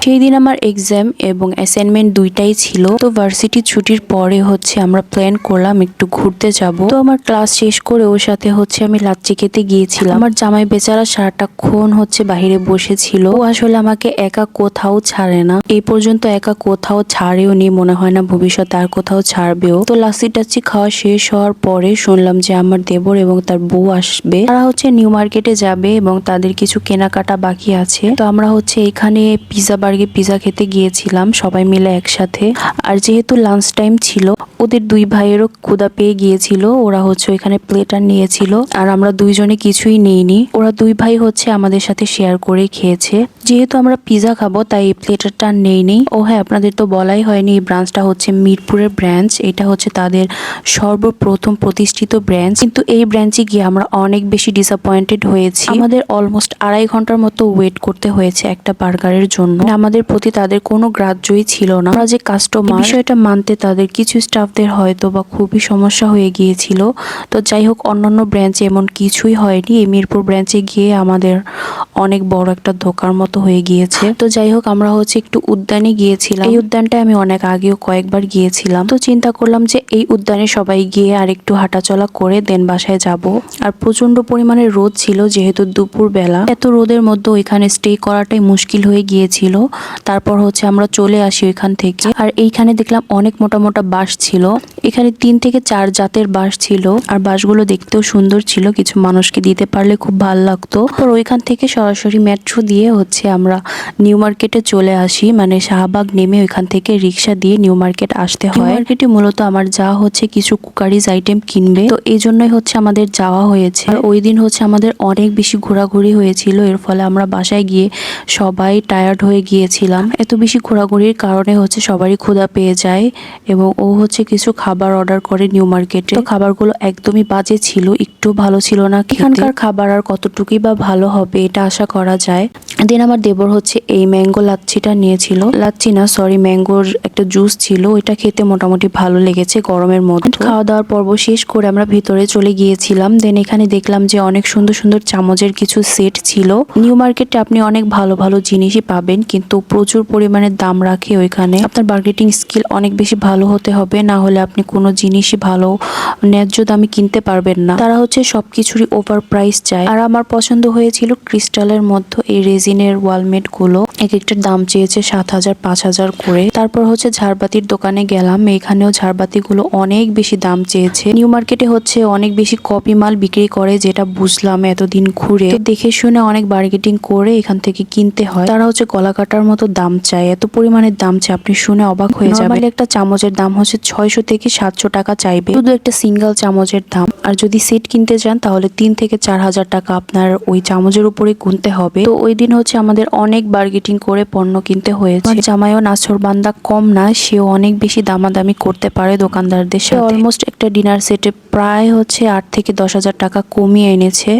সেই দিন আমার এক্সাম এবং অ্যাসাইনমেন্ট দুইটাই ছিল। তো ভার্সিটি ছুটির পরে হচ্ছে আমরা প্ল্যান করলাম একটু ঘুরতে যাব। তো আমার ক্লাস শেষ করে ওর সাথে হচ্ছে আমি লাচ্ছি খেতে গিয়েছিলাম। আমার জামাই বেচারা সারাটাক্ষণ হচ্ছে বাহিরে বসেছিল। ও আসলে আমাকে একা কোথাও ছাড়ে না, এই পর্যন্ত একা কোথাও ছাড়েও নি, মনে হয় না ভবিষ্যতে আর কোথাও ছাড়বেও। তো লাচ্ছি টাচ্ছি খাওয়া শেষ হওয়ার পরে শুনলাম যে আমার দেবর এবং তার বউ আসবে। তারা হচ্ছে নিউ মার্কেটে যাবে এবং তাদের কিছু কেনাকাটা বাকি আছে। তো আমরা হচ্ছে এখানে পিজা বার্গে পিজা খেতে গিয়েছিলাম সবাই মিলে একসাথে। আর যেহেতু লাঞ্চ টাইম ছিল, ওদের দুই ভাইয়েরও ক্ষুধা পেয়ে গিয়েছিল। ওরা হচ্ছে ওইখানে প্লেটার নিয়েছিল আর আমরা দুইজনে কিছুই নেইনি। ওরা দুই ভাই হচ্ছে আমাদের সাথে শেয়ার করে খেয়েছে। যেহেতু আমরা পিজা খাবো তাই এই প্লেটারটা নেইনি। ও হ্যাঁ, আপনাদের তো বলাই হয়নি, এই ব্রাঞ্চটা হচ্ছে মিরপুরের ব্রাঞ্চ। এটা হচ্ছে তাদের সর্বপ্রথম প্রতিষ্ঠিত ব্রাঞ্চ। কিন্তু এই ব্রাঞ্চে গিয়ে আমরা অনেক বেশি ডিসঅ্যাপয়েন্টেড হয়েছি। আমাদের অলমোস্ট 2.5 ঘন্টার মতো ওয়েট করতে হয়েছে একটা বার্গারের জন্য। আমাদের প্রতি তাদের কোনো গ্রাহ্যই ছিল না। আমরা যে কাস্টমার, বিষয়টা মানতে তাদের কিছু স্টাফদের হয়তো বা খুবই সমস্যা হয়ে গিয়েছিল। তো যাই হোক, অন্যান্য ব্রাঞ্চে এমন কিছুই হয়নি। এই মিরপুর ব্রাঞ্চে গিয়ে আমাদের অনেক বড় একটা ধোকার মতো হয়ে গিয়েছে। তো যাই হোক, আমরা হচ্ছে একটু উদ্যানে গিয়েছিলাম। এই উদ্যানটা আমি অনেক আগেও কয়েকবার গিয়েছিলাম। তো চিন্তা করলাম যে এই উদ্যানে সবাই গিয়ে আর একটু হাঁটাচলা করে দেন বাসায় যাব। আর প্রচন্ড পরিমাণে রোদ ছিল, যেহেতু দুপুর বেলা। এত রোদের মধ্যে ওইখানে স্টে করাটাই মুশকিল হয়ে গিয়েছিল। তারপর হচ্ছে আমরা চলে আসি ওইখান থেকে। আর এইখানে দেখলাম অনেক মোটা মোটা বাঁশ ছিল। এখানে 3 থেকে 4 জাতের বাঁশ ছিল। আর বাঁশগুলো দেখতেও সুন্দর ছিল, কিছু মানুষকে দিতে পারলে খুব ভালো লাগতো। পর ওইখান থেকে সরাসরি মেট্রো দিয়ে হচ্ছে আমরা নিউ মার্কেটে চলে আসি। মানে শাহবাগ নেমে ওইখান থেকে রিক্সা দিয়ে নিউ মার্কেট আসতে হয়। নিউ মার্কেটে মূলত আমার যা হচ্ছে কিছু কুকারিজ আইটেম কিনবে, তো এই জন্যই হচ্ছে আমাদের যাওয়া হয়েছে। আর ওই দিন হচ্ছে আমাদের অনেক বেশি ঘোরাঘুরি হয়েছিল, এর ফলে আমরা বাসায় গিয়ে সবাই টায়ার্ড হয়ে গিয়েছিলাম। এত বেশি ঘোরাঘুরির কারণে হচ্ছে সবারই ক্ষুধা পেয়ে যায় এবং ও হচ্ছে কিছু খাবার অর্ডার করে নিউ মার্কেটে। তো খাবারগুলো একদমই বাজে ছিল, একটু ভালো ছিল না। এখানকার খাবার আর কতটুকুই বা ভালো হবে এটা আশা করা যায়। দেন আমার দেবর হচ্ছে এই ম্যাঙ্গো লাচ্ছিটা নিয়েছিল। লাচ্ছি না, সরি, ম্যাঙ্গোর একটা জুস ছিল। এটা খেতে মোটামুটি ভালো লেগেছে গরমের মধ্যে। খাওয়া দাওয়ার পর্ব শেষ করে আমরা ভিতরে চলে গিয়েছিলাম। দেন এখানে দেখলাম যে অনেক সুন্দর সুন্দর চামচের কিছু সেট ছিল। নিউ মার্কেটে আপনি অনেক ভালো ভালো জিনিসই পাবেন, কিন্তু প্রচুর পরিমাণে দাম রাখে ওইখানে। আপনার মার্কেটিং স্কিল অনেক বেশি ভালো হতে হবে, না হলে আপনি কোনো জিনিসই ভালো ন্যায্য দামে কিনতে পারবেন না। তারা হচ্ছে সবকিছুরই ওভার প্রাইস চায়। আর আমার পছন্দ হয়েছিল ক্রিস্টালের মধ্যে এই রেজিনের ওয়ালমেট গুলো। এক একটার দাম চেয়েছে 7,000 5,000 করে। তারপর হচ্ছে ঝাড়বাতির দোকানে গেলাম। এখানেও ঝাড়বাতি গুলো অনেক বেশি দাম চেয়েছে। নিউ মার্কেটে হচ্ছে অনেক বেশি কপি মাল বিক্রি করে, যেটা বুঝলাম এতদিন ঘুরে। তো দেখে শুনে অনেক বার্গেটিং করে এখান থেকে কিনতে হয়। তারা হচ্ছে গলা কাটার মতো দাম চায়, এত পরিমাণের দাম চায় আপনি শুনে অবাক হয়ে যাবেন। নরমালি একটা চামচের দাম হচ্ছে 600 থেকে 700 টাকা চাইবে, শুধু একটা সিঙ্গেল চামচের দাম। আর যদি সেট কিনতে যান তাহলে 3 থেকে 4,000 টাকা আপনার ওই চামচের উপরে গুনতে হবে। তো ওই দিন হচ্ছে আমাদের অনেক বার্গেটিং করে পণ্য কিনতে হয়েছে। জামাইও নাছোড়বান্দা কম না, সেও অনেক বেশি দামাদামি করতে পারে দোকানদারদের সাথে। অলমোস্ট একটা ডিনার সেটে প্রায় হচ্ছে 8 থেকে 10,000 টাকা কমিয়ে এনেছে।